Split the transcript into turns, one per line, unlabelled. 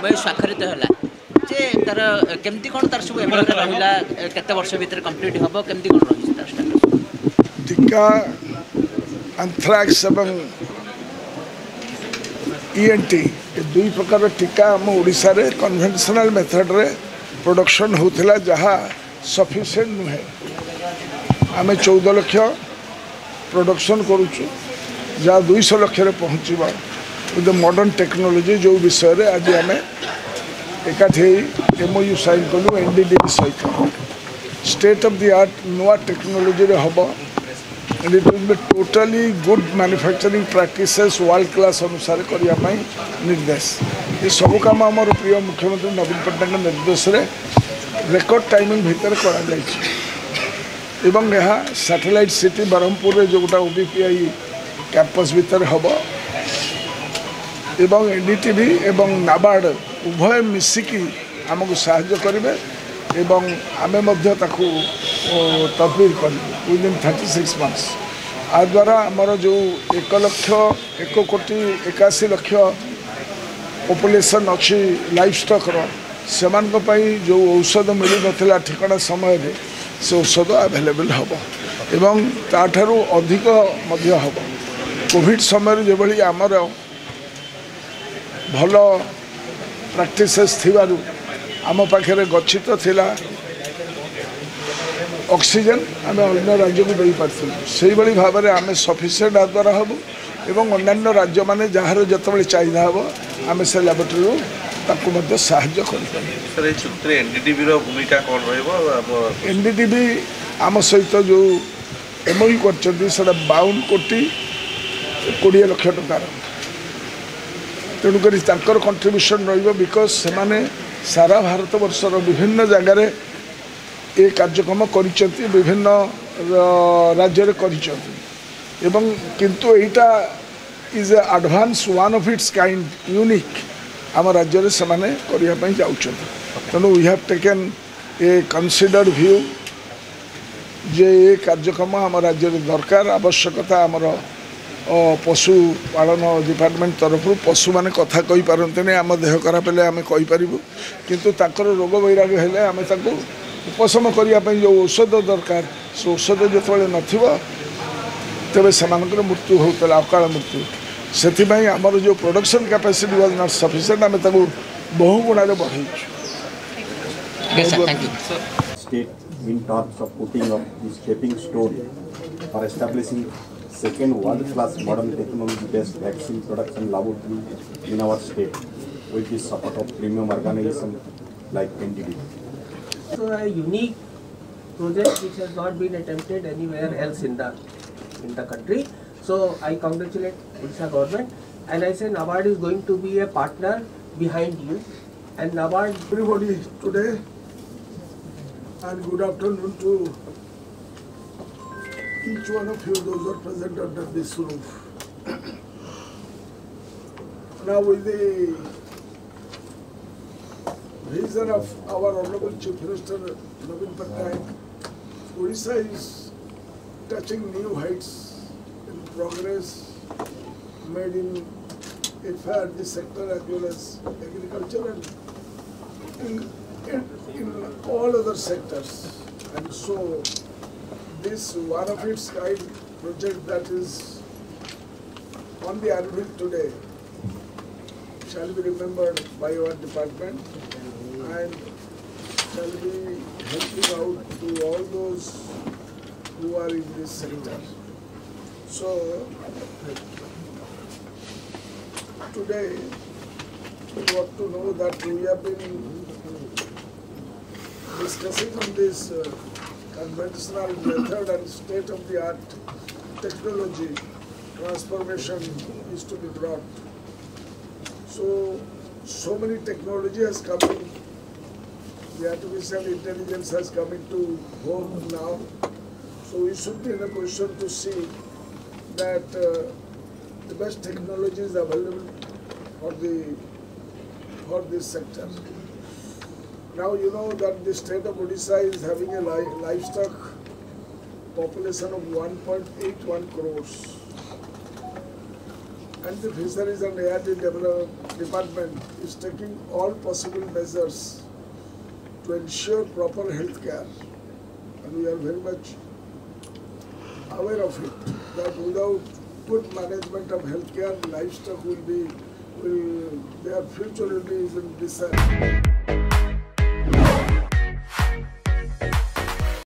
MOU स्वाक्षरित होला जे तार केमती कोन तार सब एमओयू रहिला केते वर्ष भीतर कंप्लीट हबो केमती कोन रहि तार स्टेटस
टीका एंथ्राक्स एवं ईएनटी ये दुई प्रकार टीका आम ओडिशा रे कन्वेंशनल मेथड रे प्रोडक्शन होथिला जहा सफिशिएंट नुहे आम 14 लाख प्रोडक्शन करूछु जहाँ 200 लाख रे पहुँचबा विद मॉडर्न टेक्नोलॉजी जो विषय रे आज आम एकाठी एमओयू साइन कलु एनडीडीबी सहित स्टेट ऑफ द आर्ट नुआ टेक्नोलॉजी रे हबो and it will be totally good manufacturing practices world class अनुसार करिया पई निर्देश ये सब काम हमर प्रिय मुख्यमंत्री नवीन पटनायक निर्देश रे रेकॉर्ड टाइमिंग भीतर करा जाय छी एवं यह सैटेलाइट सिटी ब्रह्मपुर रे जोटा ओबीपीआई कैंपस भीतर हबो एवं एनडीटीवी एवं नाबार्ड उभय मिसिकी हमको सहायता करिवे एवं आमे मध्य ताकू तदबीर करिवे विदिन 36 मंथ्स आ द्वारा आमर जो 1,81,81,00,000 पॉपुलेशन अच्छी लाइफ स्टॉक से जो औषध मिल ना ठिकाना समय रे से औषध अवेलेबल हम एवं ताठारू अधिक हम कोविड समय जो भाई आमर भल प्रैक्टिसेस थिबारु आम पाखे गच्छित थिला ऑक्सीजन आम अन्य राज्य को दे पार्थिलु से भाई भाव में आम सफिसीयंट आ द्वारा हबु एवं अन्य राज्य माने जार जिते चाहिदा हम आम से लैबोरेटरी ताकू मध्य साहाय्य कर एनडीटीवी आम सहित जो एमओयू कर 52 कोटी 20 लाख टकार तेणुक कंट्रीब्यूशन बिकज से सारा भारत वर्षर विभिन्न जगार ये कार्यक्रम कर विभिन्न राज्य एवं किंतु एटा is advance one of its kind unique आम राज्य से करने तेणु we have taken a considered view जे ये कार्यक्रम आम राज्य दरकार आवश्यकता आमर पशु पालन डिपार्टमेंट तरफ पशु मैंने कथा कही पारते आम देह खराब है आम कहीपर किंतु ताकर रोग वैराग्य हेले आम उपशम करने जो औषध दरकार से औषध जो नथिबो तेबे सेमानकर मृत्यु होता अकाल मृत्यु से आमर जो production capacity was not sufficient आम बहु गुणा बढ़े
state in terms of putting up the stepping stone for establishing second world-class modern technology-based vaccine production laboratory in our state with the support of premium organization like NDD.
So a unique project which has not been attempted anywhere else in the country. So I congratulate Odisha government and I say NABARD is going to be a partner behind you and NABARD.
Everybody today and good afternoon to each one of you, those who are present under this roof. Now with the vision of our Honorable Chief Minister Naveen Patnaik, Odisha is touching new heights in progress made in FIRD sector as well as agriculture and in all other sectors. And so this one of its kind project that is on the anvil today shall be remembered by our department and shall be helping out to all those who are in this sector. So today we want to know that we have been discussing on this conventional method and state-of-the-art technology transformation is to be brought. So many technology has come in. The artificial intelligence has come into home now. So we should be in a position to see that the best technology is available for this sector. Now you know that the state of Odisha is having a livestock population of 1.81 crores. and the Fisheries and ARD Development Department is taking all possible measures to ensure proper health care, and we are very much aware of it, that without good management of healthcare, livestock their future will be even disheartened.